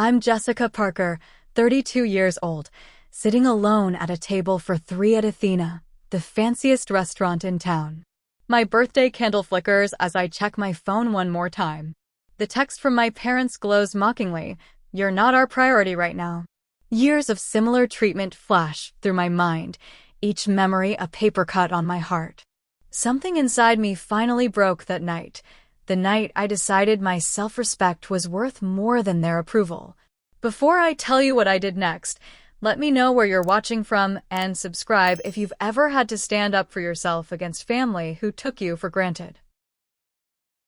I'm Jessica Parker, 32 years old, sitting alone at a table for three at Athena, the fanciest restaurant in town. My birthday candle flickers as I check my phone one more time. The text from my parents glows mockingly. "You're not our priority right now." Years of similar treatment flash through my mind, each memory a paper cut on my heart. Something inside me finally broke that night, the night I decided my self-respect was worth more than their approval. Before I tell you what I did next, let me know where you're watching from and subscribe if you've ever had to stand up for yourself against family who took you for granted.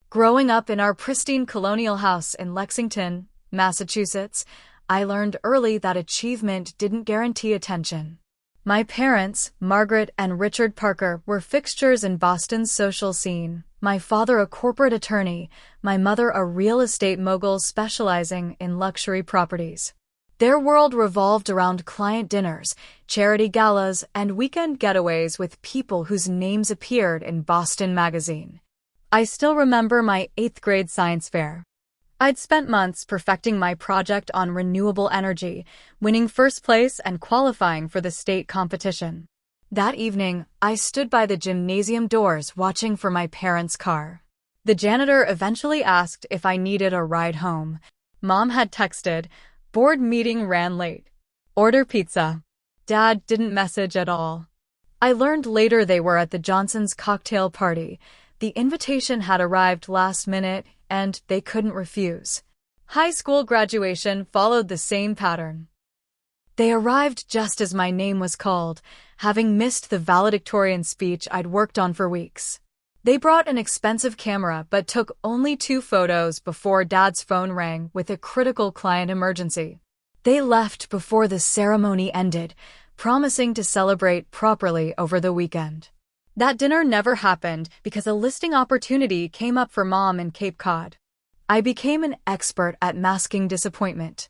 Growing up in our pristine colonial house in Lexington, Massachusetts, I learned early that achievement didn't guarantee attention. My parents, Margaret and Richard Parker, were fixtures in Boston's social scene. My father a corporate attorney, my mother a real estate mogul specializing in luxury properties. Their world revolved around client dinners, charity galas, and weekend getaways with people whose names appeared in Boston Magazine. I still remember my 8th grade science fair. I'd spent months perfecting my project on renewable energy, winning first place and qualifying for the state competition. That evening, I stood by the gymnasium doors watching for my parents' car. The janitor eventually asked if I needed a ride home. Mom had texted, "Board meeting ran late. Order pizza." Dad didn't message at all. I learned later they were at the Johnsons' cocktail party. The invitation had arrived last minute, and they couldn't refuse. High school graduation followed the same pattern. They arrived just as my name was called, having missed the valedictorian speech I'd worked on for weeks. They brought an expensive camera but took only 2 photos before Dad's phone rang with a critical client emergency. They left before the ceremony ended, promising to celebrate properly over the weekend. That dinner never happened because a listing opportunity came up for Mom in Cape Cod. I became an expert at masking disappointment.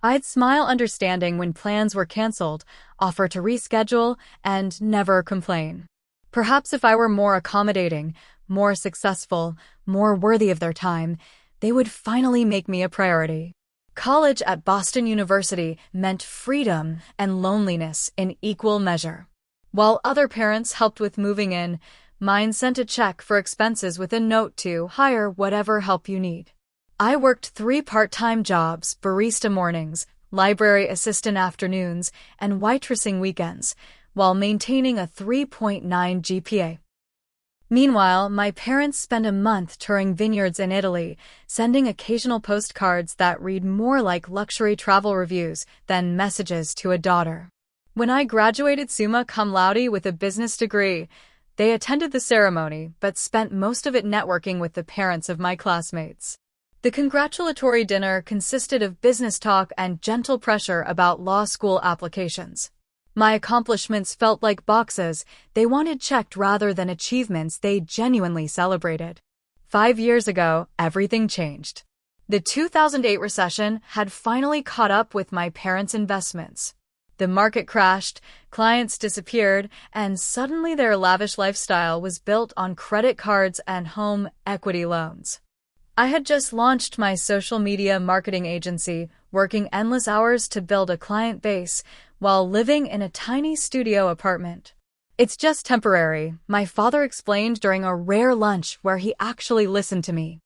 I'd smile understanding when plans were canceled, offer to reschedule, and never complain. Perhaps if I were more accommodating, more successful, more worthy of their time, they would finally make me a priority. College at Boston University meant freedom and loneliness in equal measure. While other parents helped with moving in, mine sent a check for expenses with a note to hire whatever help you need. I worked 3 part-time jobs, barista mornings, library assistant afternoons, and waitressing weekends, while maintaining a 3.9 GPA. Meanwhile, my parents spent a month touring vineyards in Italy, sending occasional postcards that read more like luxury travel reviews than messages to a daughter. When I graduated summa cum laude with a business degree, they attended the ceremony but spent most of it networking with the parents of my classmates. The congratulatory dinner consisted of business talk and gentle pressure about law school applications. My accomplishments felt like boxes they wanted checked rather than achievements they genuinely celebrated. 5 years ago, everything changed. The 2008 recession had finally caught up with my parents' investments. The market crashed, clients disappeared, and suddenly their lavish lifestyle was built on credit cards and home equity loans. I had just launched my social media marketing agency, working endless hours to build a client base while living in a tiny studio apartment. "It's just temporary," my father explained during a rare lunch where he actually listened to me.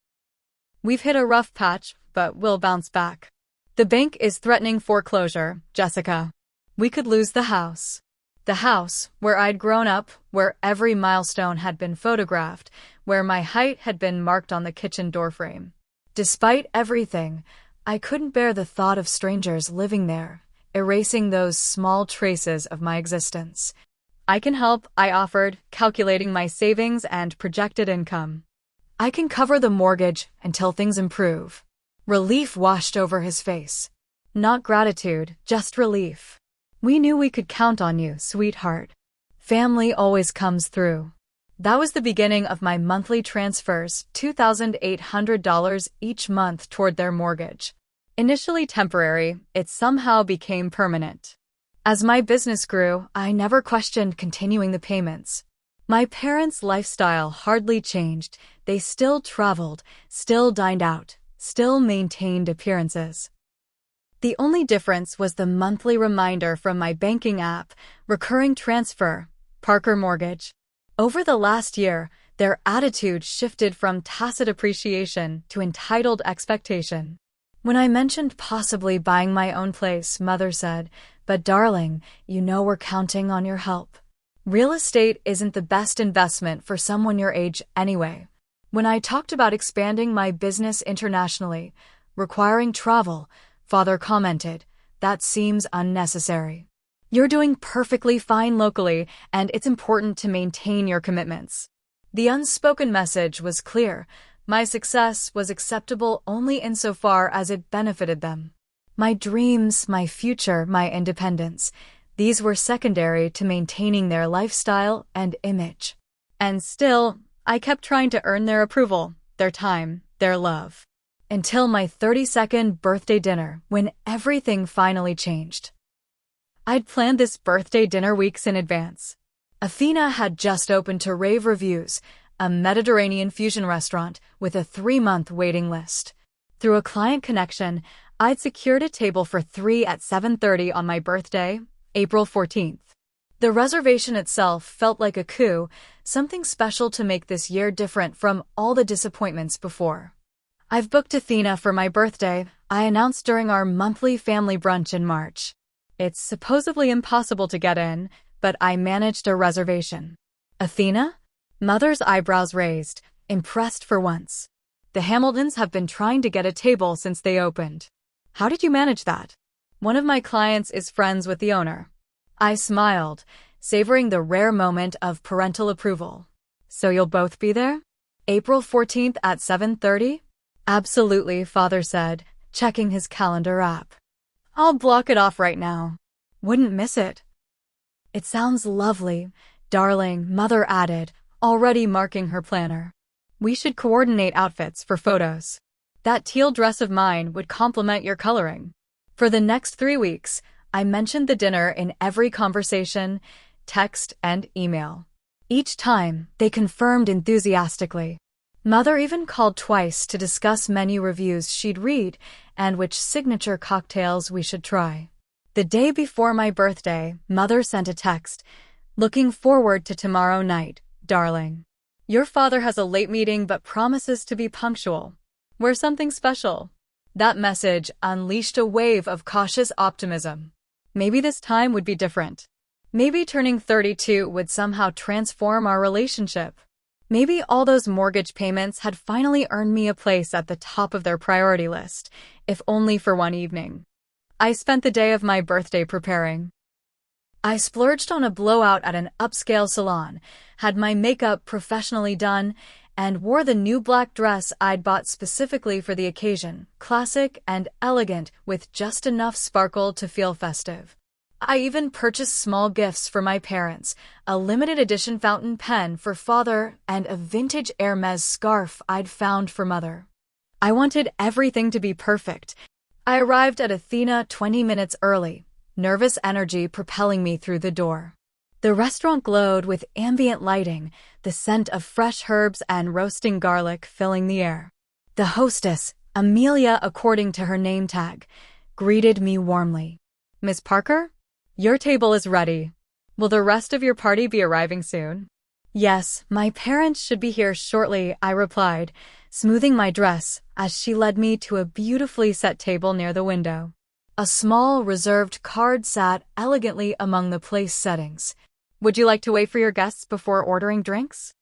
"We've hit a rough patch, but we'll bounce back. The bank is threatening foreclosure, Jessica. We could lose the house." The house, where I'd grown up, where every milestone had been photographed, where my height had been marked on the kitchen doorframe. Despite everything, I couldn't bear the thought of strangers living there, erasing those small traces of my existence. "I can help," I offered, calculating my savings and projected income. "I can cover the mortgage until things improve." Relief washed over his face. Not gratitude, just relief. "We knew we could count on you, sweetheart. Family always comes through." That was the beginning of my monthly transfers, $2,800 each month toward their mortgage. Initially temporary, it somehow became permanent. As my business grew, I never questioned continuing the payments. My parents' lifestyle hardly changed. They still traveled, still dined out, still maintained appearances. The only difference was the monthly reminder from my banking app, recurring transfer, Parker Mortgage. Over the last year, their attitude shifted from tacit appreciation to entitled expectation. When I mentioned possibly buying my own place, Mother said, "But darling, you know we're counting on your help. Real estate isn't the best investment for someone your age anyway." When I talked about expanding my business internationally, requiring travel, Father commented, "That seems unnecessary. You're doing perfectly fine locally, and it's important to maintain your commitments." The unspoken message was clear. My success was acceptable only insofar as it benefited them. My dreams, my future, my independence, these were secondary to maintaining their lifestyle and image. And still, I kept trying to earn their approval, their time, their love. Until my 32nd birthday dinner, when everything finally changed. I'd planned this birthday dinner weeks in advance. Athena had just opened to rave reviews, a Mediterranean fusion restaurant with a 3-month waiting list. Through a client connection, I'd secured a table for 3 at 7:30 on my birthday, April 14th. The reservation itself felt like a coup, something special to make this year different from all the disappointments before. "I've booked Athena for my birthday," I announced during our monthly family brunch in March. "It's supposedly impossible to get in, but I managed a reservation." "Athena?" Mother's eyebrows raised, impressed for once. "The Hamiltons have been trying to get a table since they opened. How did you manage that?" "One of my clients is friends with the owner." I smiled, savoring the rare moment of parental approval. "So you'll both be there? April 14th at 7:30? "Absolutely," Father said, checking his calendar app. "I'll block it off right now. Wouldn't miss it." "It sounds lovely, darling," Mother added, already marking her planner. "We should coordinate outfits for photos. That teal dress of mine would complement your coloring." For the next 3 weeks, I mentioned the dinner in every conversation, text, and email. Each time, they confirmed enthusiastically. Mother even called twice to discuss menu reviews she'd read and which signature cocktails we should try. The day before my birthday, Mother sent a text, "Looking forward to tomorrow night, darling. Your father has a late meeting but promises to be punctual. We're something special." That message unleashed a wave of cautious optimism. Maybe this time would be different. Maybe turning 32 would somehow transform our relationship. Maybe all those mortgage payments had finally earned me a place at the top of their priority list, if only for one evening. I spent the day of my birthday preparing. I splurged on a blowout at an upscale salon, had my makeup professionally done, and wore the new black dress I'd bought specifically for the occasion, classic and elegant with just enough sparkle to feel festive. I even purchased small gifts for my parents, a limited edition fountain pen for Father and a vintage Hermes scarf I'd found for Mother. I wanted everything to be perfect. I arrived at Athena 20 minutes early, nervous energy propelling me through the door. The restaurant glowed with ambient lighting, the scent of fresh herbs and roasting garlic filling the air. The hostess, Amelia according to her name tag, greeted me warmly. "Miss Parker? Your table is ready. Will the rest of your party be arriving soon?" "Yes, my parents should be here shortly," I replied, smoothing my dress as she led me to a beautifully set table near the window. A small, reserved card sat elegantly among the place settings. "Would you like to wait for your guests before ordering drinks?"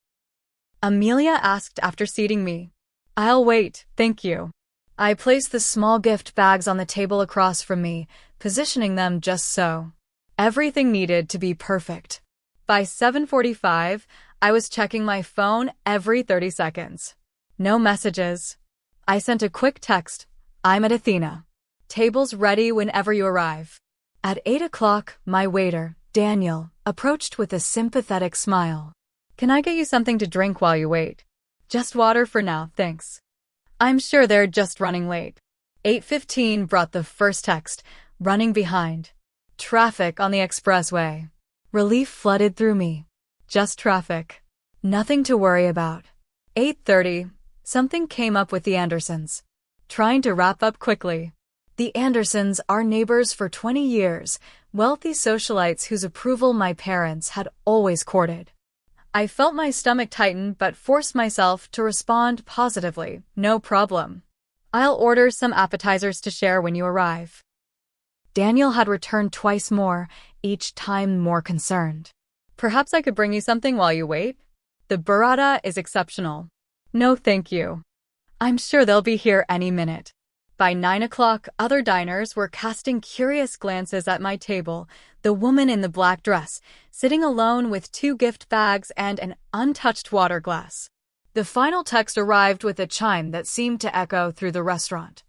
Amelia asked after seating me. "I'll wait, thank you." I placed the small gift bags on the table across from me, positioning them just so. Everything needed to be perfect. By 7:45, I was checking my phone every 30 seconds. No messages. I sent a quick text, "I'm at Athena. Table's ready whenever you arrive." At 8 o'clock, my waiter, Daniel, approached with a sympathetic smile. "Can I get you something to drink while you wait?" "Just water for now, thanks." I'm sure they're just running late. 8:15 brought the first text, running behind. Traffic on the expressway. Relief flooded through me. Just traffic. Nothing to worry about. 8:30, something came up with the Andersons. Trying to wrap up quickly. The Andersons are neighbors for 20 years, wealthy socialites whose approval my parents had always courted. I felt my stomach tighten but forced myself to respond positively. No problem. I'll order some appetizers to share when you arrive. Daniel had returned twice more, each time more concerned. Perhaps I could bring you something while you wait? The burrata is exceptional. No, thank you. I'm sure they'll be here any minute. By 9 o'clock, other diners were casting curious glances at my table, the woman in the black dress, sitting alone with 2 gift bags and an untouched water glass. The final text arrived with a chime that seemed to echo through the restaurant.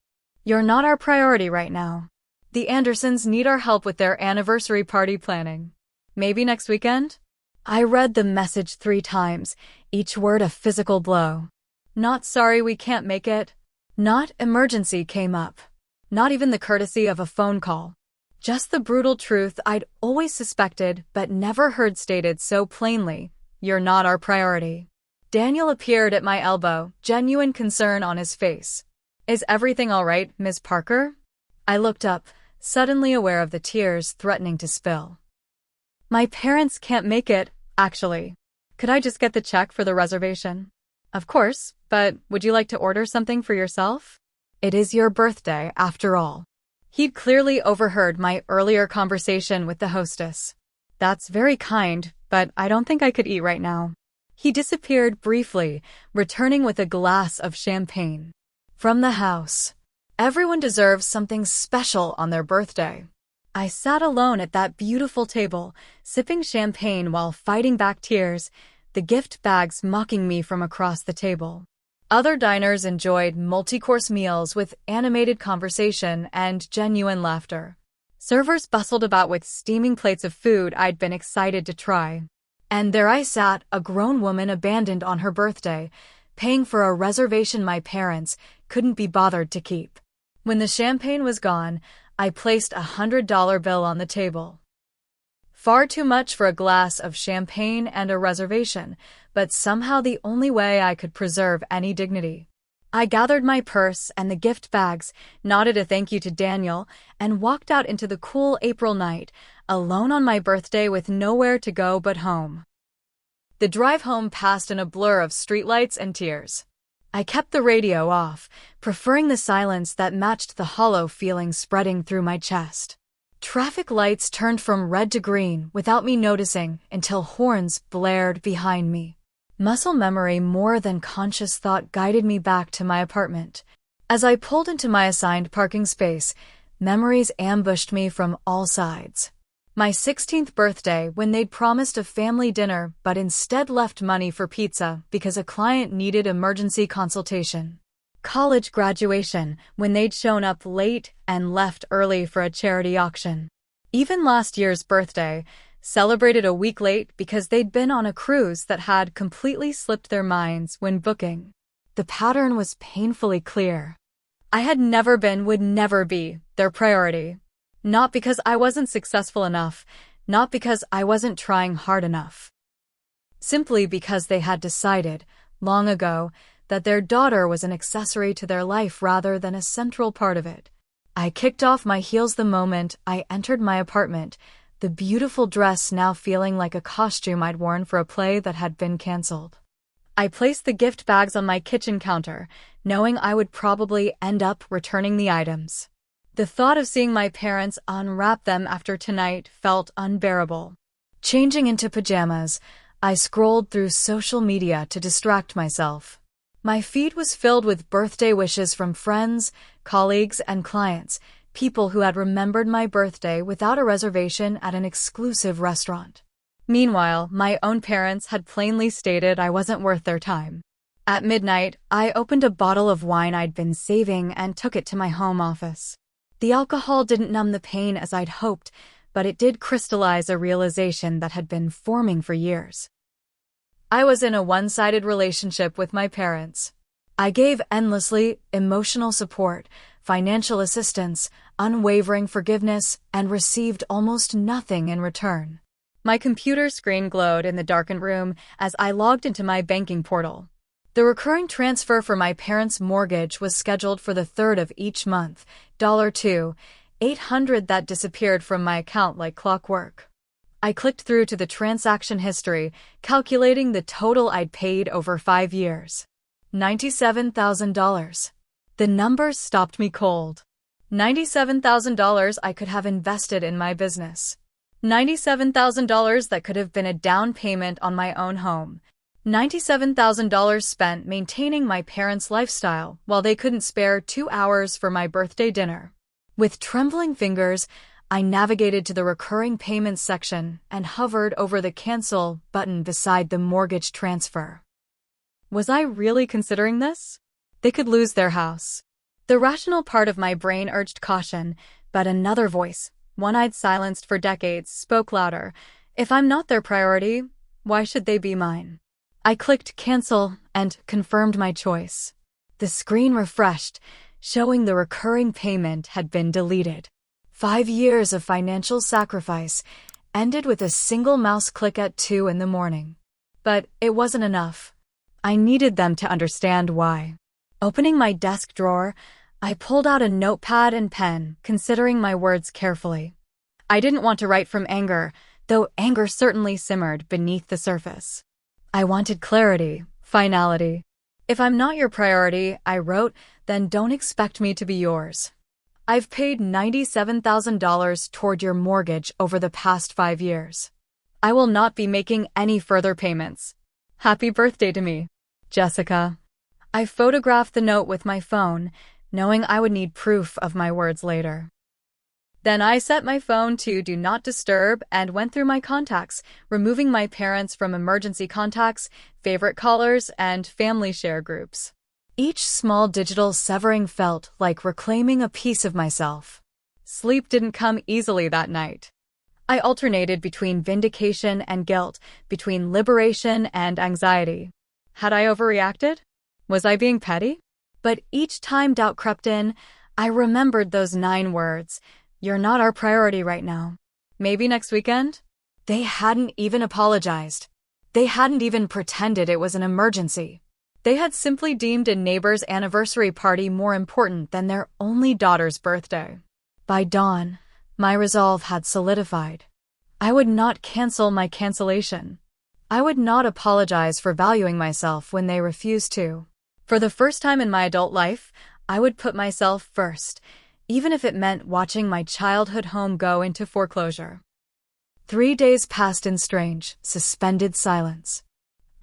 You're not our priority right now. The Andersons need our help with their anniversary party planning. Maybe next weekend? I read the message 3 times, each word a physical blow. Not sorry we can't make it. Not emergency came up. Not even the courtesy of a phone call. Just the brutal truth I'd always suspected but never heard stated so plainly. You're not our priority. Daniel appeared at my elbow, genuine concern on his face. Is everything all right, Ms. Parker? I looked up, suddenly aware of the tears threatening to spill. My parents can't make it, actually. Could I just get the check for the reservation? Of course, but would you like to order something for yourself? It is your birthday, after all. He'd clearly overheard my earlier conversation with the hostess. That's very kind, but I don't think I could eat right now. He disappeared briefly, returning with a glass of champagne. From the house. Everyone deserves something special on their birthday. I sat alone at that beautiful table, sipping champagne while fighting back tears, the gift bags mocking me from across the table. Other diners enjoyed multi-course meals with animated conversation and genuine laughter. Servers bustled about with steaming plates of food I'd been excited to try. And there I sat, a grown woman abandoned on her birthday, paying for a reservation my parents couldn't be bothered to keep. When the champagne was gone, I placed a $100 bill on the table. Far too much for a glass of champagne and a reservation, but somehow the only way I could preserve any dignity. I gathered my purse and the gift bags, nodded a thank you to Daniel, and walked out into the cool April night, alone on my birthday with nowhere to go but home. The drive home passed in a blur of streetlights and tears. I kept the radio off, preferring the silence that matched the hollow feeling spreading through my chest. Traffic lights turned from red to green without me noticing until horns blared behind me. Muscle memory more than conscious thought guided me back to my apartment. As I pulled into my assigned parking space, memories ambushed me from all sides. My 16th birthday, when they'd promised a family dinner but instead left money for pizza because a client needed emergency consultation. College graduation, when they'd shown up late and left early for a charity auction. Even last year's birthday, celebrated a week late because they'd been on a cruise that had completely slipped their minds when booking. The pattern was painfully clear. I had never been, would never be, their priority. Not because I wasn't successful enough, not because I wasn't trying hard enough. Simply because they had decided, long ago, that their daughter was an accessory to their life rather than a central part of it. I kicked off my heels the moment I entered my apartment, the beautiful dress now feeling like a costume I'd worn for a play that had been canceled. I placed the gift bags on my kitchen counter, knowing I would probably end up returning the items. The thought of seeing my parents unwrap them after tonight felt unbearable. Changing into pajamas, I scrolled through social media to distract myself. My feed was filled with birthday wishes from friends, colleagues, and clients, people who had remembered my birthday without a reservation at an exclusive restaurant. Meanwhile, my own parents had plainly stated I wasn't worth their time. At midnight, I opened a bottle of wine I'd been saving and took it to my home office. The alcohol didn't numb the pain as I'd hoped, but it did crystallize a realization that had been forming for years. I was in a one-sided relationship with my parents. I gave endlessly emotional support, financial assistance, unwavering forgiveness, and received almost nothing in return. My computer screen glowed in the darkened room as I logged into my banking portal. The recurring transfer for my parents' mortgage was scheduled for the 3rd of each month, $2, $800 that disappeared from my account like clockwork. I clicked through to the transaction history, calculating the total I'd paid over 5 years. $97,000. The numbers stopped me cold. $97,000 I could have invested in my business. $97,000 that could have been a down payment on my own home. $97,000 spent maintaining my parents' lifestyle while they couldn't spare 2 hours for my birthday dinner. With trembling fingers, I navigated to the recurring payments section and hovered over the cancel button beside the mortgage transfer. Was I really considering this? They could lose their house. The rational part of my brain urged caution, but another voice, one I'd silenced for decades, spoke louder. If I'm not their priority, why should they be mine? I clicked cancel and confirmed my choice. The screen refreshed, showing the recurring payment had been deleted. 5 years of financial sacrifice ended with a single mouse click at 2 in the morning. But it wasn't enough. I needed them to understand why. Opening my desk drawer, I pulled out a notepad and pen, considering my words carefully. I didn't want to write from anger, though anger certainly simmered beneath the surface. I wanted clarity, finality. If I'm not your priority, I wrote, then don't expect me to be yours. I've paid $97,000 toward your mortgage over the past 5 years. I will not be making any further payments. Happy birthday to me, Jessica. I photographed the note with my phone, knowing I would need proof of my words later. Then I set my phone to Do Not Disturb and went through my contacts, removing my parents from emergency contacts, favorite callers, and family share groups. Each small digital severing felt like reclaiming a piece of myself. Sleep didn't come easily that night. I alternated between vindication and guilt, between liberation and anxiety. Had I overreacted? Was I being petty? But each time doubt crept in, I remembered those 9 words. You're not our priority right now. Maybe next weekend? They hadn't even apologized. They hadn't even pretended it was an emergency. They had simply deemed a neighbor's anniversary party more important than their only daughter's birthday. By dawn, my resolve had solidified. I would not cancel my cancellation. I would not apologize for valuing myself when they refused to. For the first time in my adult life, I would put myself first, even if it meant watching my childhood home go into foreclosure. 3 days passed in strange, suspended silence.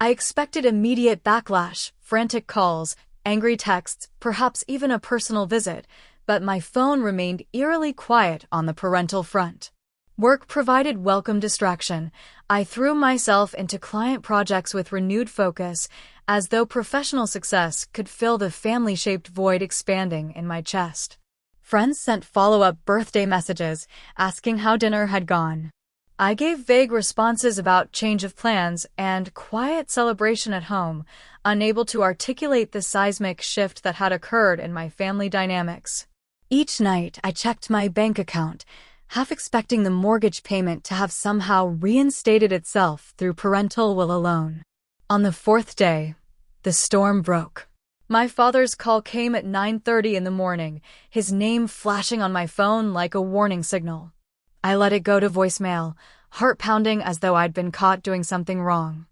I expected immediate backlash, frantic calls, angry texts, perhaps even a personal visit, but my phone remained eerily quiet on the parental front. Work provided welcome distraction. I threw myself into client projects with renewed focus, as though professional success could fill the family-shaped void expanding in my chest. Friends sent follow-up birthday messages, asking how dinner had gone. I gave vague responses about change of plans and quiet celebration at home, unable to articulate the seismic shift that had occurred in my family dynamics. Each night, I checked my bank account, half expecting the mortgage payment to have somehow reinstated itself through parental will alone. On the 4th day, the storm broke. My father's call came at 9:30 in the morning, his name flashing on my phone like a warning signal. I let it go to voicemail, heart pounding as though I'd been caught doing something wrong.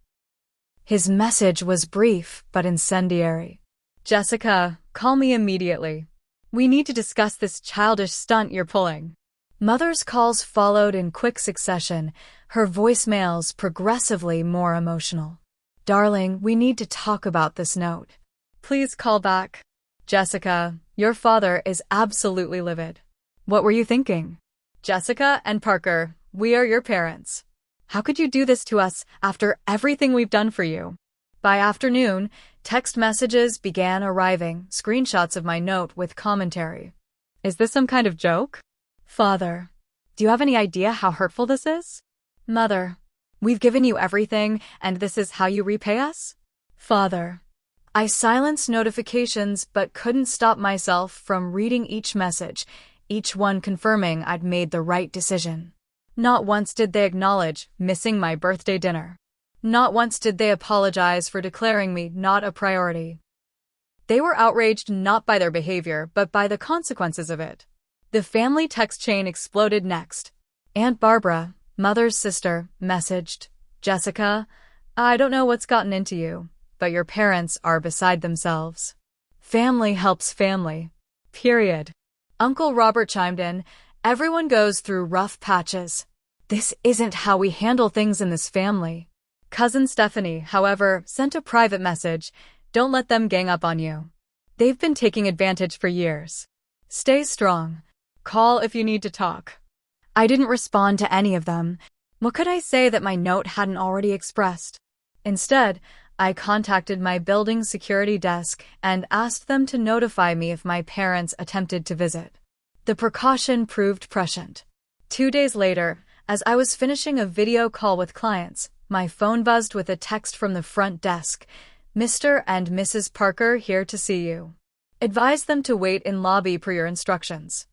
His message was brief but incendiary. Jessica, call me immediately. We need to discuss this childish stunt you're pulling. Mother's calls followed in quick succession, her voicemails progressively more emotional. Darling, we need to talk about this note. Please call back. Jessica, your father is absolutely livid. What were you thinking? Jessica and Parker, we are your parents. How could you do this to us after everything we've done for you? By afternoon, text messages began arriving, screenshots of my note with commentary. Is this some kind of joke? Father, do you have any idea how hurtful this is? Mother, we've given you everything, and this is how you repay us? Father, I silenced notifications but couldn't stop myself from reading each message, each one confirming I'd made the right decision. Not once did they acknowledge missing my birthday dinner. Not once did they apologize for declaring me not a priority. They were outraged not by their behavior, but by the consequences of it. The family text chain exploded next. Aunt Barbara, mother's sister, messaged, "Jessica, I don't know what's gotten into you, but your parents are beside themselves. Family helps family. Period." Uncle Robert chimed in, "Everyone goes through rough patches. This isn't how we handle things in this family." Cousin Stephanie, however, sent a private message, "Don't let them gang up on you. They've been taking advantage for years. Stay strong. Call if you need to talk." I didn't respond to any of them. What could I say that my note hadn't already expressed? Instead, I contacted my building security desk and asked them to notify me if my parents attempted to visit. The precaution proved prescient. 2 days later, as I was finishing a video call with clients, my phone buzzed with a text from the front desk. "Mr. and Mrs. Parker here to see you. Advise them to wait in lobby per your instructions."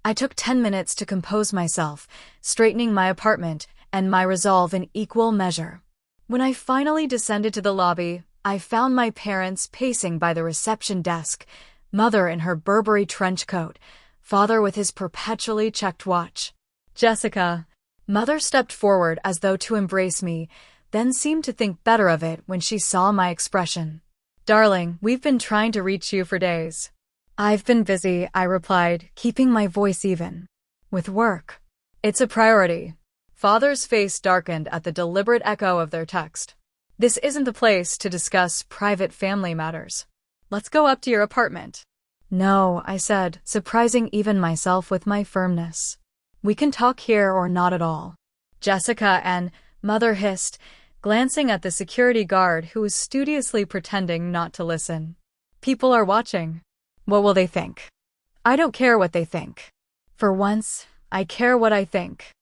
I took 10 minutes to compose myself, straightening my apartment and my resolve in equal measure. When I finally descended to the lobby, I found my parents pacing by the reception desk, mother in her Burberry trench coat, father with his perpetually checked watch. "Jessica." Mother stepped forward as though to embrace me, then seemed to think better of it when she saw my expression. "Darling, we've been trying to reach you for days." "I've been busy," I replied, keeping my voice even. "With work." "It's a priority." Father's face darkened at the deliberate echo of their text. "This isn't the place to discuss private family matters. Let's go up to your apartment." "No," I said, surprising even myself with my firmness. "We can talk here or not at all." "Jessica," and Mother hissed, glancing at the security guard who was studiously pretending not to listen. "People are watching. What will they think?" "I don't care what they think. For once, I care what I think.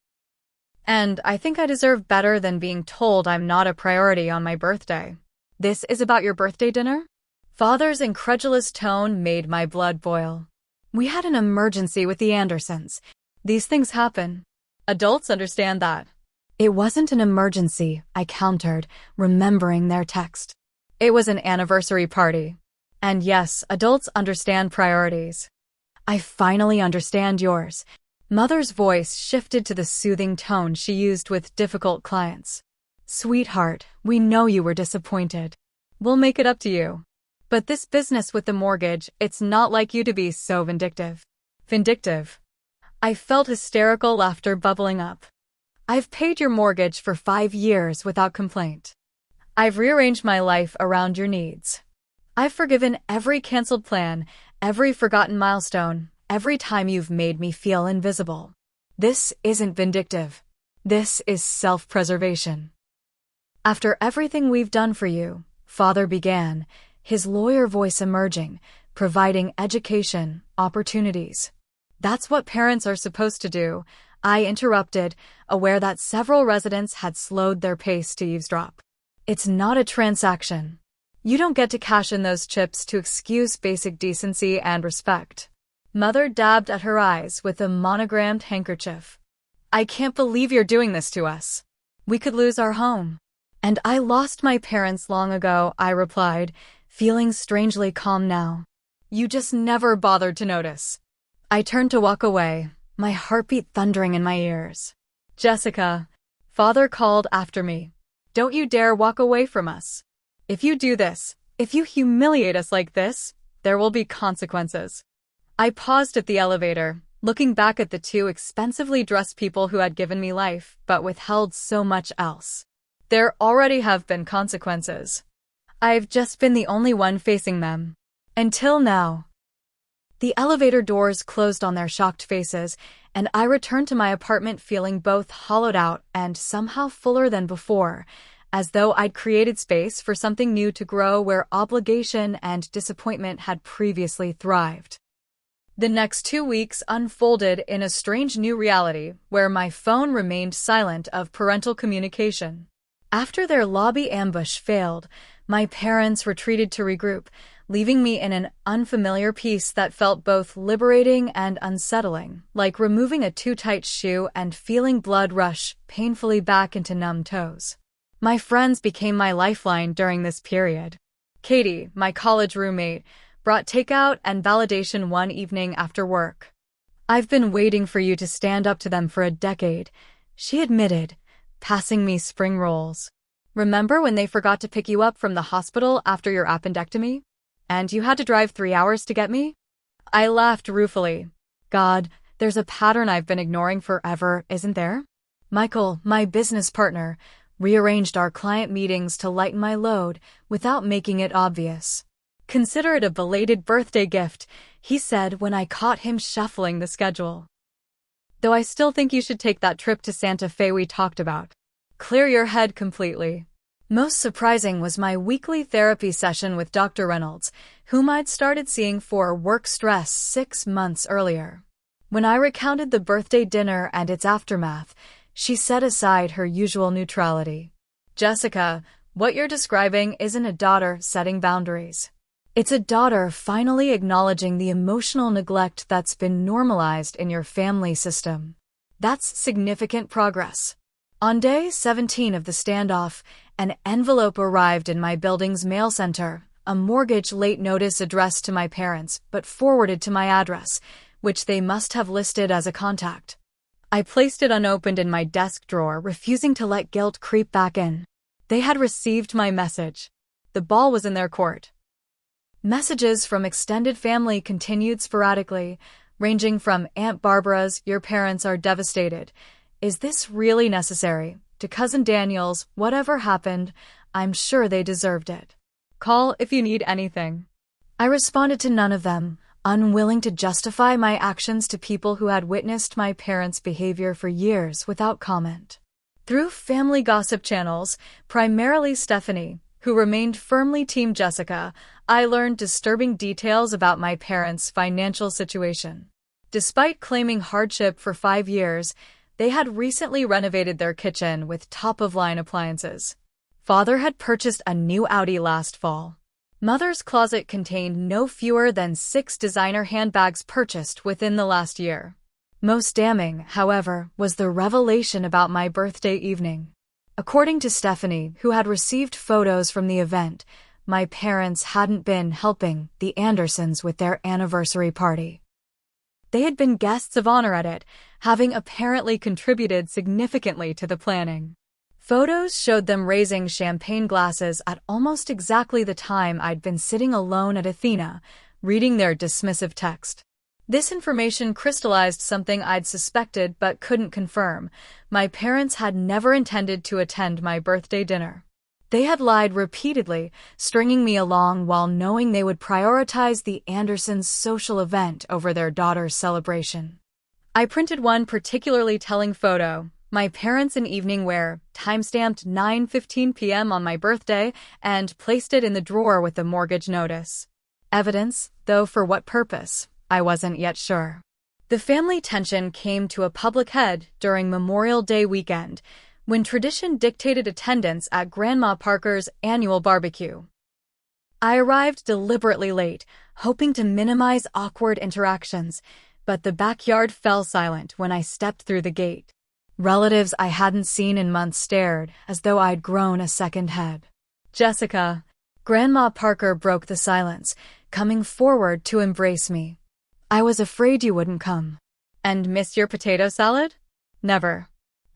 And I think I deserve better than being told I'm not a priority on my birthday." "This is about your birthday dinner?" Father's incredulous tone made my blood boil. "We had an emergency with the Andersons. These things happen. Adults understand that." "It wasn't an emergency," I countered, remembering their text. "It was an anniversary party. And yes, adults understand priorities." "I finally understand yours." Mother's voice shifted to the soothing tone she used with difficult clients. "Sweetheart, we know you were disappointed. We'll make it up to you. But this business with the mortgage, it's not like you to be so vindictive." "Vindictive?" I felt hysterical laughter bubbling up. "I've paid your mortgage for 5 years without complaint. I've rearranged my life around your needs. I've forgiven every canceled plan, every forgotten milestone, every time you've made me feel invisible. This isn't vindictive. This is self-preservation." "After everything we've done for you," Father began, his lawyer voice emerging, "providing education, opportunities. That's what parents are supposed to do," I interrupted, aware that several residents had slowed their pace to eavesdrop. "It's not a transaction. You don't get to cash in those chips to excuse basic decency and respect." Mother dabbed at her eyes with a monogrammed handkerchief. "I can't believe you're doing this to us. We could lose our home." "And I lost my parents long ago," I replied, feeling strangely calm now. "You just never bothered to notice." I turned to walk away, my heartbeat thundering in my ears. "Jessica," Father called after me, "don't you dare walk away from us. If you do this, if you humiliate us like this, there will be consequences." I paused at the elevator, looking back at the 2 expensively dressed people who had given me life but withheld so much else. There already have been consequences. I've just been the only one facing them. Until now. The elevator doors closed on their shocked faces, and I returned to my apartment feeling both hollowed out and somehow fuller than before, as though I'd created space for something new to grow where obligation and disappointment had previously thrived. The next 2 weeks unfolded in a strange new reality where my phone remained silent of parental communication. After their lobby ambush failed, my parents retreated to regroup, leaving me in an unfamiliar peace that felt both liberating and unsettling, like removing a too tight shoe and feeling blood rush painfully back into numb toes. My friends became my lifeline during this period. Katie, my college roommate, brought takeout and validation one evening after work. "I've been waiting for you to stand up to them for a decade," she admitted, passing me spring rolls. "Remember when they forgot to pick you up from the hospital after your appendectomy? And you had to drive 3 hours to get me?" I laughed ruefully. God, there's a pattern I've been ignoring forever, isn't there? Michael, my business partner, rearranged our client meetings to lighten my load without making it obvious. "Consider it a belated birthday gift," he said when I caught him shuffling the schedule. "Though I still think you should take that trip to Santa Fe we talked about. Clear your head completely." Most surprising was my weekly therapy session with Dr. Reynolds, whom I'd started seeing for work stress 6 months earlier. When I recounted the birthday dinner and its aftermath, she set aside her usual neutrality. "Jessica, what you're describing isn't a daughter setting boundaries. It's a daughter finally acknowledging the emotional neglect that's been normalized in your family system. That's significant progress." On day 17 of the standoff, an envelope arrived in my building's mail center, a mortgage late notice addressed to my parents but forwarded to my address, which they must have listed as a contact. I placed it unopened in my desk drawer, refusing to let guilt creep back in. They had received my message. The ball was in their court. Messages from extended family continued sporadically, ranging from Aunt Barbara's "Your parents are devastated. Is this really necessary?" to Cousin Daniel's "Whatever happened, I'm sure they deserved it. Call if you need anything." I responded to none of them, unwilling to justify my actions to people who had witnessed my parents' behavior for years without comment. Through family gossip channels, primarily Stephanie, who remained firmly Team Jessica, I learned disturbing details about my parents' financial situation. Despite claiming hardship for 5 years, they had recently renovated their kitchen with top-of-line appliances. Father had purchased a new Audi last fall. Mother's closet contained no fewer than 6 designer handbags purchased within the last year. Most damning, however, was the revelation about my birthday evening. According to Stephanie, who had received photos from the event, my parents hadn't been helping the Andersons with their anniversary party. They had been guests of honor at it, having apparently contributed significantly to the planning. Photos showed them raising champagne glasses at almost exactly the time I'd been sitting alone at Athena, reading their dismissive text. This information crystallized something I'd suspected but couldn't confirm. My parents had never intended to attend my birthday dinner. They had lied repeatedly, stringing me along while knowing they would prioritize the Andersons' social event over their daughter's celebration. I printed one particularly telling photo, my parents in evening wear, timestamped 9:15 p.m. on my birthday, and placed it in the drawer with the mortgage notice. Evidence, though for what purpose, I wasn't yet sure. The family tension came to a public head during Memorial Day weekend, when tradition dictated attendance at Grandma Parker's annual barbecue. I arrived deliberately late, hoping to minimize awkward interactions, but the backyard fell silent when I stepped through the gate. Relatives I hadn't seen in months stared, as though I'd grown a second head. "Jessica," Grandma Parker broke the silence, coming forward to embrace me. "I was afraid you wouldn't come." "And miss your potato salad?" "Never."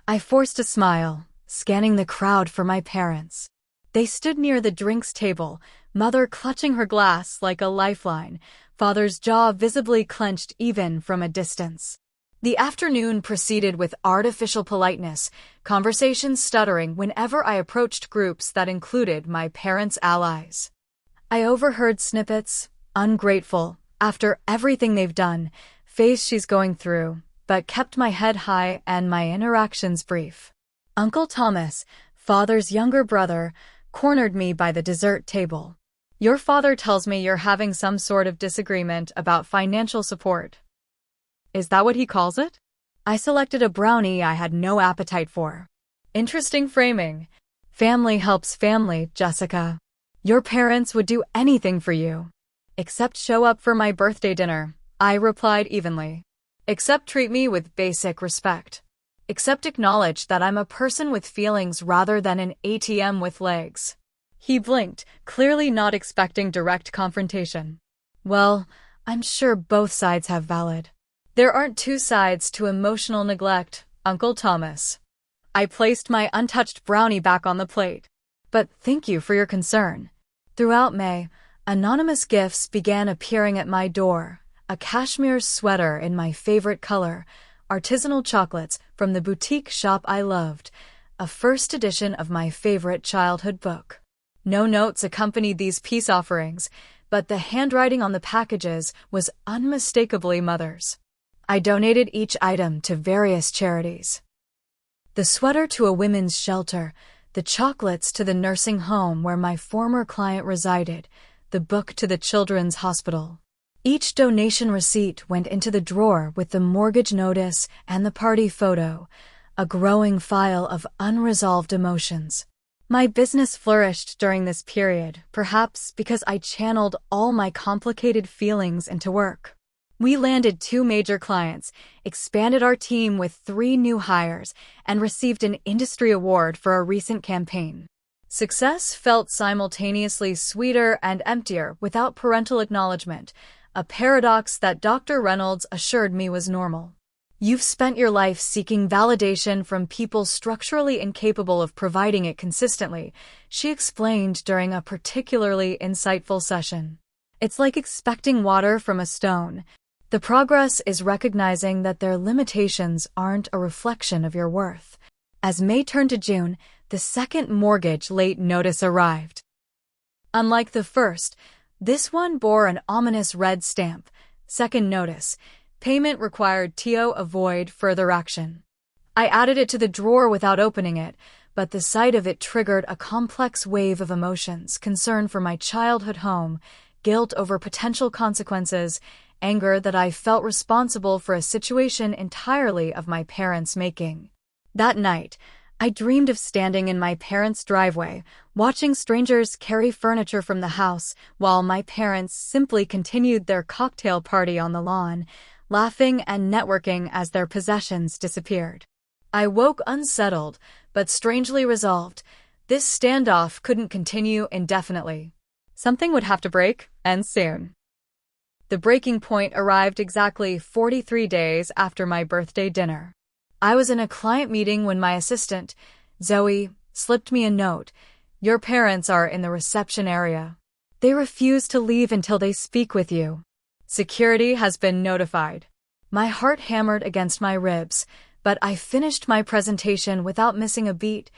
I forced a smile, scanning the crowd for my parents. They stood near the drinks table, Mother clutching her glass like a lifeline, Father's jaw visibly clenched even from a distance. The afternoon proceeded with artificial politeness, conversation stuttering whenever I approached groups that included my parents' allies. I overheard snippets, "Ungrateful, after everything they've done, face she's going through," but kept my head high and my interactions brief. Uncle Thomas, Father's younger brother, cornered me by the dessert table. "Your father tells me you're having some sort of disagreement about financial support." "Is that what he calls it?" I selected a brownie I had no appetite for. "Interesting framing. Family helps family, Jessica. Your parents would do anything for you." "Except show up for my birthday dinner," I replied evenly. "Except treat me with basic respect." Except acknowledge that I'm a person with feelings rather than an ATM with legs. He blinked, clearly not expecting direct confrontation. Well, I'm sure both sides have valid. There aren't two sides to emotional neglect, Uncle Thomas. I placed my untouched brownie back on the plate. But thank you for your concern. Throughout May, anonymous gifts began appearing at my door. A cashmere sweater in my favorite color, artisanal chocolates from the boutique shop I loved, a first edition of my favorite childhood book. No notes accompanied these peace offerings, but the handwriting on the packages was unmistakably Mother's. I donated each item to various charities. The sweater to a women's shelter, the chocolates to the nursing home where my former client resided, the book to the children's hospital. Each donation receipt went into the drawer with the mortgage notice and the party photo, a growing file of unresolved emotions. My business flourished during this period, perhaps because I channeled all my complicated feelings into work. We landed 2 major clients, expanded our team with 3 new hires, and received an industry award for a recent campaign. Success felt simultaneously sweeter and emptier without parental acknowledgement, a paradox that Dr. Reynolds assured me was normal. You've spent your life seeking validation from people structurally incapable of providing it consistently, she explained during a particularly insightful session. It's like expecting water from a stone. The progress is recognizing that their limitations aren't a reflection of your worth. As May turned to June, the second mortgage late notice arrived. Unlike the first, this one bore an ominous red stamp. Second notice. Payment required TO avoid further action. I added it to the drawer without opening it, but the sight of it triggered a complex wave of emotions, concern for my childhood home, guilt over potential consequences, anger that I felt responsible for a situation entirely of my parents' making. That night, I dreamed of standing in my parents' driveway, watching strangers carry furniture from the house while my parents simply continued their cocktail party on the lawn, laughing and networking as their possessions disappeared. I woke unsettled, but strangely resolved. This standoff couldn't continue indefinitely. Something would have to break, and soon. The breaking point arrived exactly 43 days after my birthday dinner. I was in a client meeting when my assistant, Zoe, slipped me a note. Your parents are in the reception area. They refuse to leave until they speak with you. Security has been notified. My heart hammered against my ribs, but I finished my presentation without missing a beat.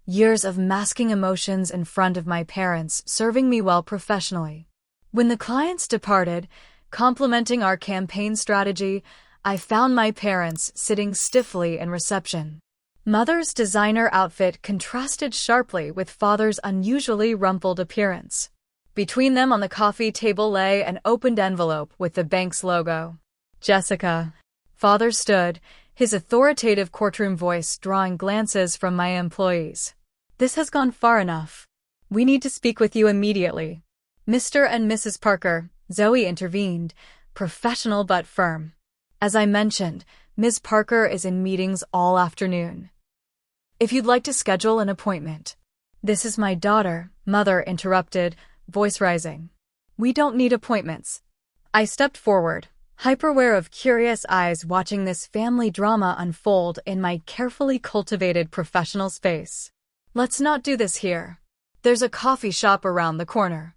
Years of masking emotions in front of my parents serving me well professionally. When the clients departed, complimenting our campaign strategy, I found my parents sitting stiffly in reception. Mother's designer outfit contrasted sharply with Father's unusually rumpled appearance. Between them on the coffee table lay an opened envelope with the bank's logo. Jessica. Father stood, his authoritative courtroom voice drawing glances from my employees. This has gone far enough. We need to speak with you immediately. Mr. and Mrs. Parker, Zoe intervened, professional but firm. As I mentioned, Ms. Parker is in meetings all afternoon. If you'd like to schedule an appointment. This is my daughter, Mother interrupted, voice rising. We don't need appointments. I stepped forward, hyper-aware of curious eyes watching this family drama unfold in my carefully cultivated professional space. Let's not do this here. There's a coffee shop around the corner.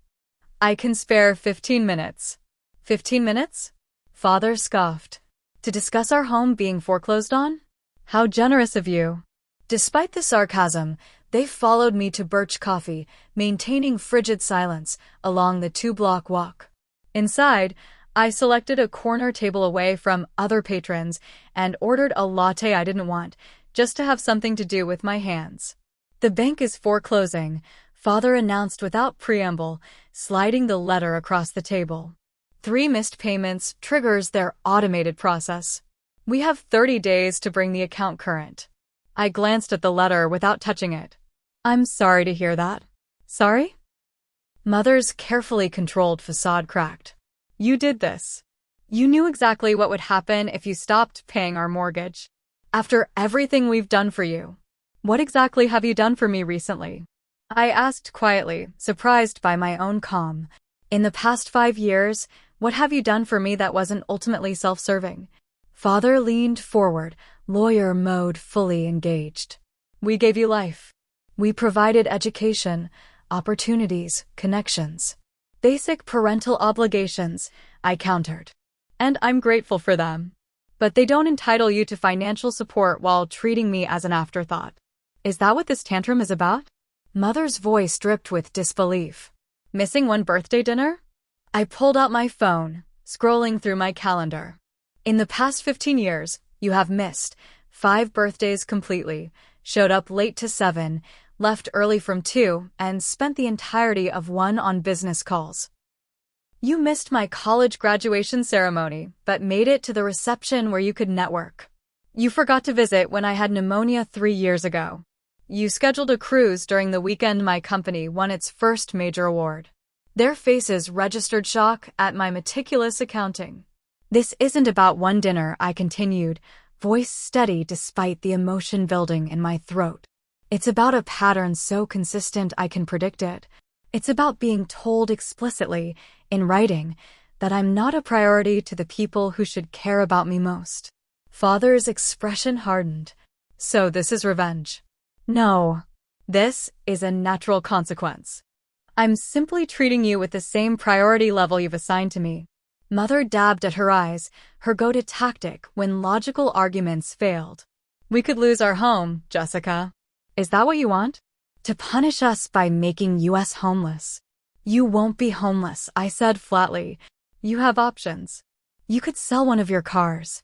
I can spare 15 minutes. 15 minutes? Father scoffed. To discuss our home being foreclosed on? How generous of you. Despite the sarcasm, they followed me to Birch Coffee, maintaining frigid silence, along the 2-block walk. Inside, I selected a corner table away from other patrons and ordered a latte I didn't want, just to have something to do with my hands. The bank is foreclosing, Father announced without preamble, sliding the letter across the table. 3 missed payments triggers their automated process. We have 30 days to bring the account current. I glanced at the letter without touching it. I'm sorry to hear that. Sorry? Mother's carefully controlled facade cracked. You did this. You knew exactly what would happen if you stopped paying our mortgage. After everything we've done for you. What exactly have you done for me recently? I asked quietly, surprised by my own calm. In the past 5 years, what have you done for me that wasn't ultimately self-serving? Father leaned forward, lawyer mode fully engaged. We gave you life. We provided education, opportunities, connections. Basic parental obligations, I countered. And I'm grateful for them. But they don't entitle you to financial support while treating me as an afterthought. Is that what this tantrum is about? Mother's voice dripped with disbelief. Missing one birthday dinner? I pulled out my phone, scrolling through my calendar. In the past 15 years, you have missed 5 birthdays completely, showed up late to 7, left early from 2, and spent the entirety of 1 on business calls. You missed my college graduation ceremony, but made it to the reception where you could network. You forgot to visit when I had pneumonia 3 years ago. You scheduled a cruise during the weekend my company won its first major award. Their faces registered shock at my meticulous accounting. This isn't about one dinner, I continued, voice steady despite the emotion building in my throat. It's about a pattern so consistent I can predict it. It's about being told explicitly, in writing, that I'm not a priority to the people who should care about me most. Father's expression hardened. So this is revenge. No. This is a natural consequence. I'm simply treating you with the same priority level you've assigned to me. Mother dabbed at her eyes, her go-to tactic when logical arguments failed. We could lose our home, Jessica. Is that what you want? To punish us by making us homeless. You won't be homeless, I said flatly. You have options. You could sell one of your cars.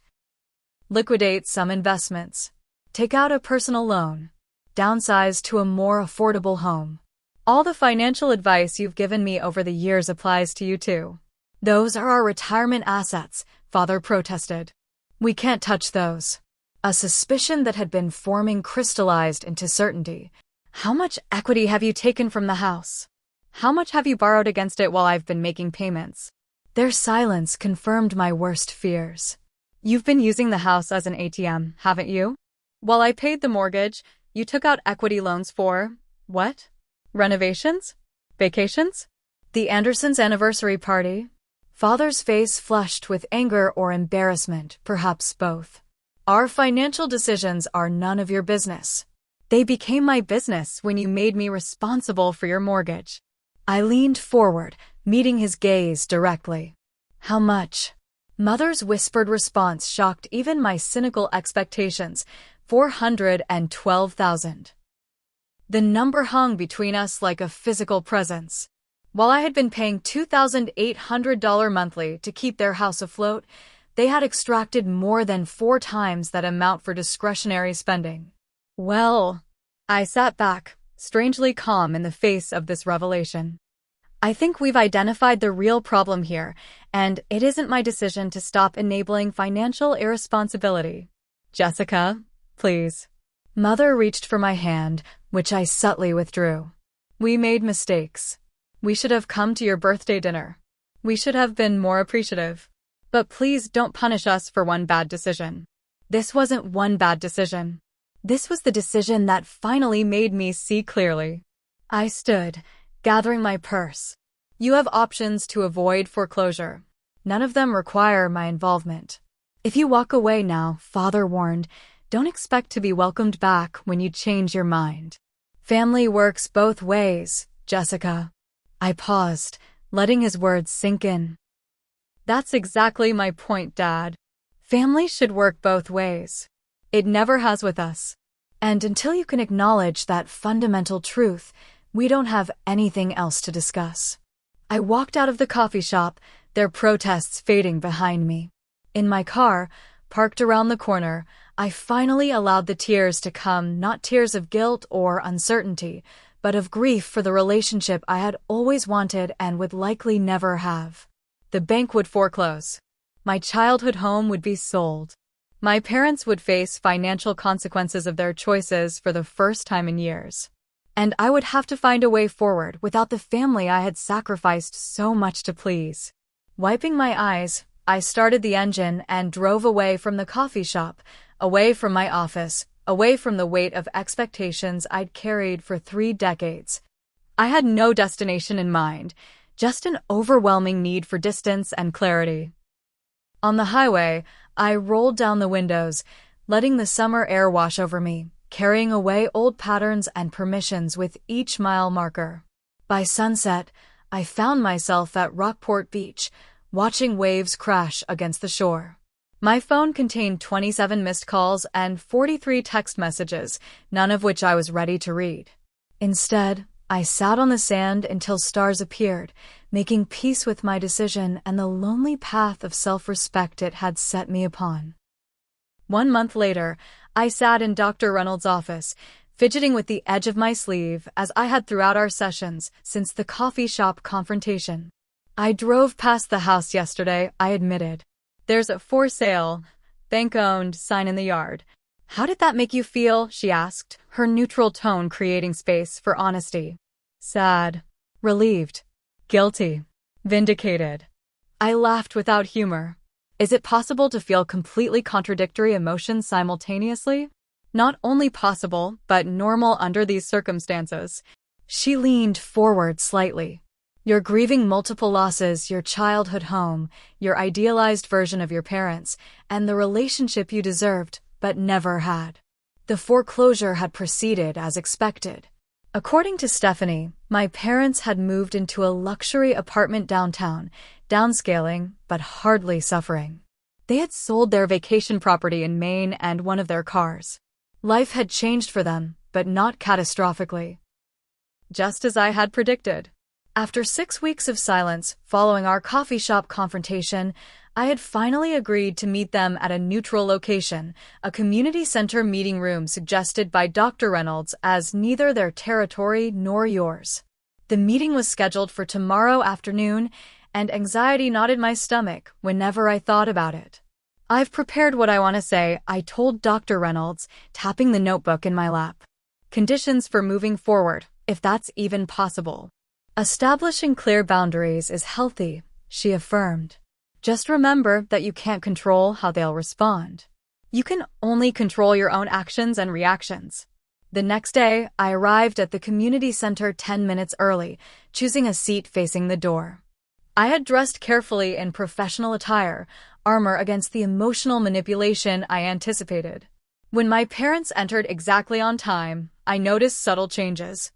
Liquidate some investments. Take out a personal loan. Downsize to a more affordable home. All the financial advice you've given me over the years applies to you too. Those are our retirement assets, Father protested. We can't touch those. A suspicion that had been forming crystallized into certainty. How much equity have you taken from the house? How much have you borrowed against it while I've been making payments? Their silence confirmed my worst fears. You've been using the house as an ATM, haven't you? While I paid the mortgage, you took out equity loans for, what? Renovations? Vacations? The Andersons' anniversary party? Father's face flushed with anger or embarrassment, perhaps both. Our financial decisions are none of your business. They became my business when you made me responsible for your mortgage. I leaned forward, meeting his gaze directly. How much? Mother's whispered response shocked even my cynical expectations. $412,000. The number hung between us like a physical presence. While I had been paying $2,800 monthly to keep their house afloat, they had extracted more than 4 times that amount for discretionary spending. Well, I sat back, strangely calm in the face of this revelation. I think we've identified the real problem here, and it isn't my decision to stop enabling financial irresponsibility. Jessica, please. Mother reached for my hand, which I subtly withdrew. We made mistakes. We should have come to your birthday dinner. We should have been more appreciative. But please don't punish us for one bad decision. This wasn't one bad decision. This was the decision that finally made me see clearly. I stood, gathering my purse. You have options to avoid foreclosure. None of them require my involvement. If you walk away now, Father warned, don't expect to be welcomed back when you change your mind. Family works both ways, Jessica. I paused, letting his words sink in. That's exactly my point, Dad. Family should work both ways. It never has with us. And until you can acknowledge that fundamental truth, we don't have anything else to discuss. I walked out of the coffee shop, their protests fading behind me. In my car, parked around the corner, I finally allowed the tears to come, not tears of guilt or uncertainty, but of grief for the relationship I had always wanted and would likely never have. The bank would foreclose. My childhood home would be sold. My parents would face financial consequences of their choices for the first time in years. And I would have to find a way forward without the family I had sacrificed so much to please. Wiping my eyes, I started the engine and drove away from the coffee shop, away from my office, away from the weight of expectations I'd carried for 3 decades. I had no destination in mind, just an overwhelming need for distance and clarity. On the highway, I rolled down the windows, letting the summer air wash over me, carrying away old patterns and permissions with each mile marker. By sunset, I found myself at Rockport Beach, watching waves crash against the shore. My phone contained 27 missed calls and 43 text messages, none of which I was ready to read. Instead, I sat on the sand until stars appeared, making peace with my decision and the lonely path of self-respect it had set me upon. 1 month later, I sat in Dr. Reynolds' office, fidgeting with the edge of my sleeve as I had throughout our sessions since the coffee shop confrontation. I drove past the house yesterday, I admitted. There's a "for sale, bank-owned" sign in the yard. How did that make you feel? She asked, her neutral tone creating space for honesty. Sad. Relieved. Guilty. Vindicated. I laughed without humor. Is it possible to feel completely contradictory emotions simultaneously? Not only possible, but normal under these circumstances. She leaned forward slightly. You're grieving multiple losses: your childhood home, your idealized version of your parents, and the relationship you deserved, but never had. The foreclosure had proceeded as expected. According to Stephanie, my parents had moved into a luxury apartment downtown, downscaling, but hardly suffering. They had sold their vacation property in Maine and one of their cars. Life had changed for them, but not catastrophically. Just as I had predicted. After 6 weeks of silence following our coffee shop confrontation, I had finally agreed to meet them at a neutral location, a community center meeting room suggested by Dr. Reynolds as neither their territory nor yours. The meeting was scheduled for tomorrow afternoon, and anxiety knotted my stomach whenever I thought about it. I've prepared what I want to say, I told Dr. Reynolds, tapping the notebook in my lap. Conditions for moving forward, if that's even possible. Establishing clear boundaries is healthy, she affirmed. Just remember that you can't control how they'll respond. You can only control your own actions and reactions. The next day, I arrived at the community center 10 minutes early, choosing a seat facing the door. I had dressed carefully in professional attire, armor against the emotional manipulation I anticipated. When my parents entered exactly on time, I noticed subtle changes.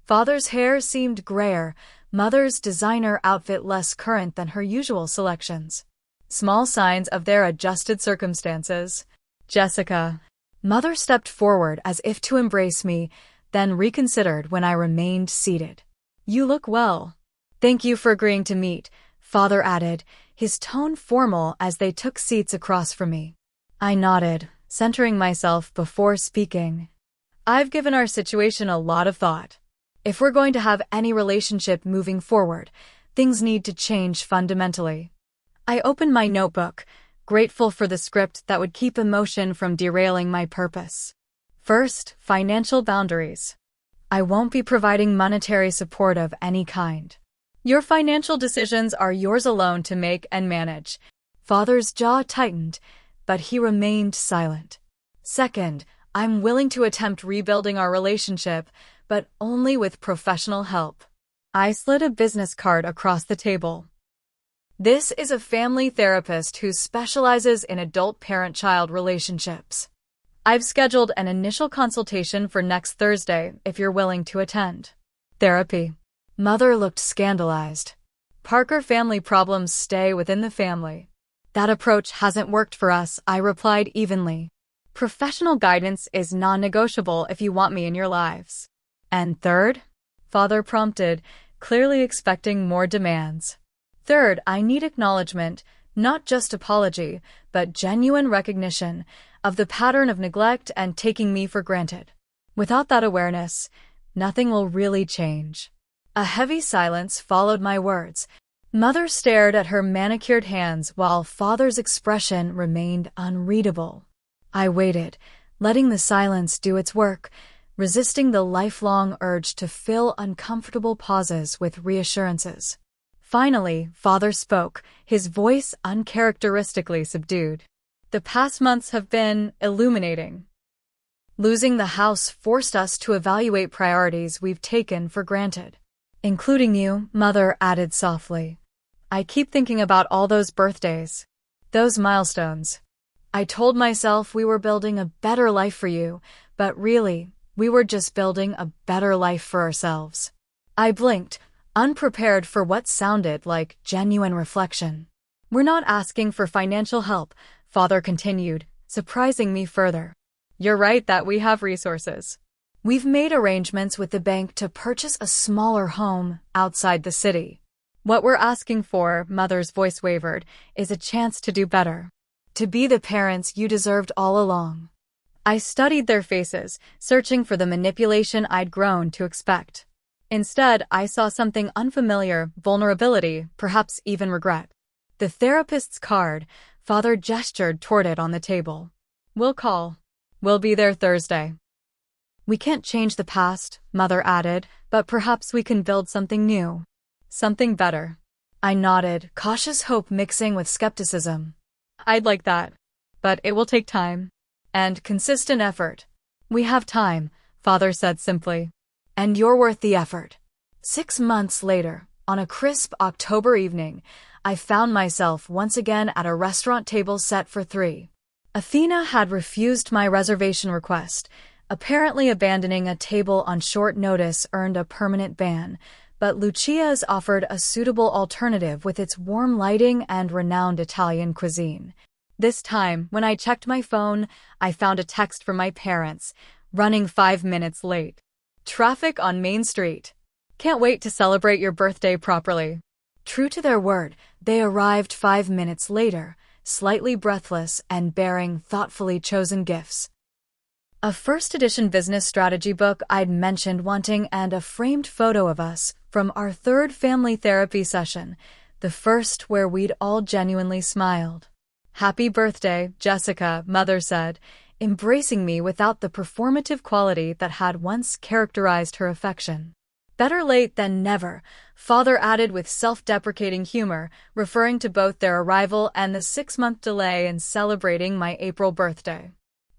Father's hair seemed grayer, Mother's designer outfit less current than her usual selections. Small signs of their adjusted circumstances. Jessica. Mother stepped forward as if to embrace me, then reconsidered when I remained seated. You look well. Thank you for agreeing to meet, Father added, his tone formal as they took seats across from me. I nodded, centering myself before speaking. I've given our situation a lot of thought. If we're going to have any relationship moving forward, things need to change fundamentally. I opened my notebook, grateful for the script that would keep emotion from derailing my purpose. First, financial boundaries. I won't be providing monetary support of any kind. Your financial decisions are yours alone to make and manage. Father's jaw tightened, but he remained silent. Second, I'm willing to attempt rebuilding our relationship, but only with professional help. I slid a business card across the table. This is a family therapist who specializes in adult parent-child relationships. I've scheduled an initial consultation for next Thursday if you're willing to attend. Therapy. Mother looked scandalized. Parker, family problems stay within the family. That approach hasn't worked for us, I replied evenly. Professional guidance is non-negotiable if you want me in your lives. And third? Father prompted, clearly expecting more demands. Third, I need acknowledgement, not just apology, but genuine recognition of the pattern of neglect and taking me for granted. Without that awareness, nothing will really change. A heavy silence followed my words. Mother stared at her manicured hands while Father's expression remained unreadable. I waited, letting the silence do its work, resisting the lifelong urge to fill uncomfortable pauses with reassurances. Finally, Father spoke, his voice uncharacteristically subdued. The past months have been illuminating. Losing the house forced us to evaluate priorities we've taken for granted. Including you, Mother added softly. I keep thinking about all those birthdays. Those milestones. I told myself we were building a better life for you, but really, we were just building a better life for ourselves. I blinked, unprepared for what sounded like genuine reflection. We're not asking for financial help, Father continued, surprising me further. You're right that we have resources. We've made arrangements with the bank to purchase a smaller home outside the city. What we're asking for, Mother's voice wavered, is a chance to do better. To be the parents you deserved all along. I studied their faces, searching for the manipulation I'd grown to expect. Instead, I saw something unfamiliar, vulnerability, perhaps even regret. The therapist's card, Father gestured toward it on the table. We'll call. We'll be there Thursday. We can't change the past, Mother added, but perhaps we can build something new. Something better. I nodded, cautious hope mixing with skepticism. I'd like that. But it will take time. And consistent effort. We have time, Father said simply. And you're worth the effort. 6 months later, on a crisp October evening, I found myself once again at a restaurant table set for 3. Athena had refused my reservation request. Apparently abandoning a table on short notice earned a permanent ban, but Lucia's offered a suitable alternative with its warm lighting and renowned Italian cuisine. This time, when I checked my phone, I found a text from my parents, running 5 minutes late. Traffic on Main Street. Can't wait to celebrate your birthday properly. True to their word, they arrived 5 minutes later, slightly breathless and bearing thoughtfully chosen gifts. A first-edition business strategy book I'd mentioned wanting and a framed photo of us from our 3rd family therapy session, the first where we'd all genuinely smiled. Happy birthday, Jessica, Mother said, embracing me without the performative quality that had once characterized her affection. Better late than never, Father added with self-deprecating humor, referring to both their arrival and the 6-month delay in celebrating my April birthday.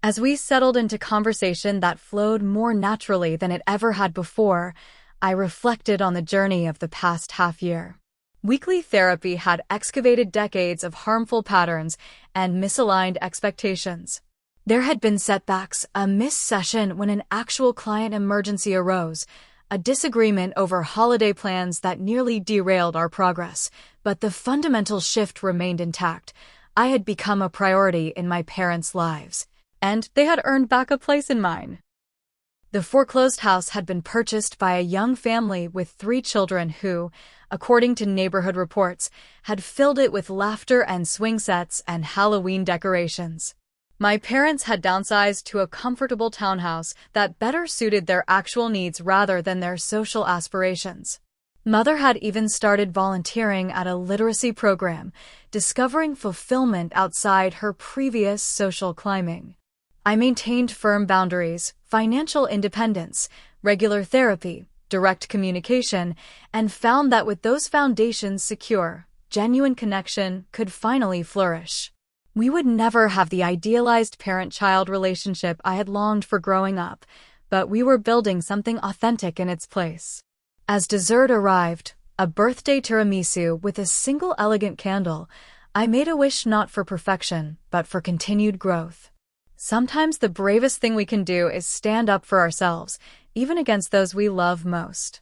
As we settled into conversation that flowed more naturally than it ever had before, I reflected on the journey of the past half-year. Weekly therapy had excavated decades of harmful patterns and misaligned expectations. There had been setbacks, a missed session when an actual client emergency arose, a disagreement over holiday plans that nearly derailed our progress, but the fundamental shift remained intact. I had become a priority in my parents' lives, and they had earned back a place in mine. The foreclosed house had been purchased by a young family with 3 children who, according to neighborhood reports, had filled it with laughter and swing sets and Halloween decorations. My parents had downsized to a comfortable townhouse that better suited their actual needs rather than their social aspirations. Mother had even started volunteering at a literacy program, discovering fulfillment outside her previous social climbing. I maintained firm boundaries, financial independence, regular therapy, direct communication, and found that with those foundations secure, genuine connection could finally flourish. We would never have the idealized parent-child relationship I had longed for growing up, but we were building something authentic in its place. As dessert arrived, a birthday tiramisu with a single elegant candle, I made a wish not for perfection, but for continued growth. Sometimes the bravest thing we can do is stand up for ourselves, even against those we love most.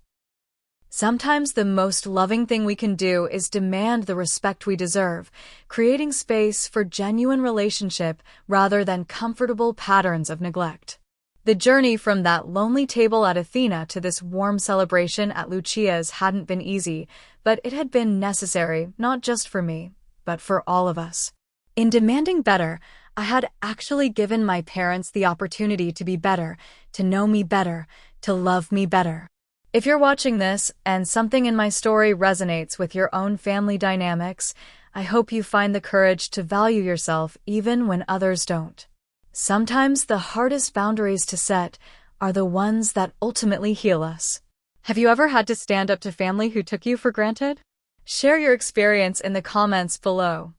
Sometimes the most loving thing we can do is demand the respect we deserve, creating space for genuine relationship rather than comfortable patterns of neglect. The journey from that lonely table at Athena to this warm celebration at Lucia's hadn't been easy, but it had been necessary, not just for me, but for all of us. In demanding better, I had actually given my parents the opportunity to be better, to know me better, to love me better. If you're watching this and something in my story resonates with your own family dynamics, I hope you find the courage to value yourself even when others don't. Sometimes the hardest boundaries to set are the ones that ultimately heal us. Have you ever had to stand up to family who took you for granted? Share your experience in the comments below.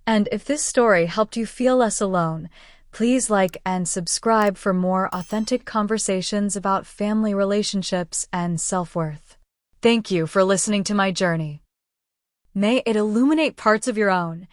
And if this story helped you feel less alone, please like and subscribe for more authentic conversations about family relationships and self-worth. Thank you for listening to my journey. May it illuminate parts of your own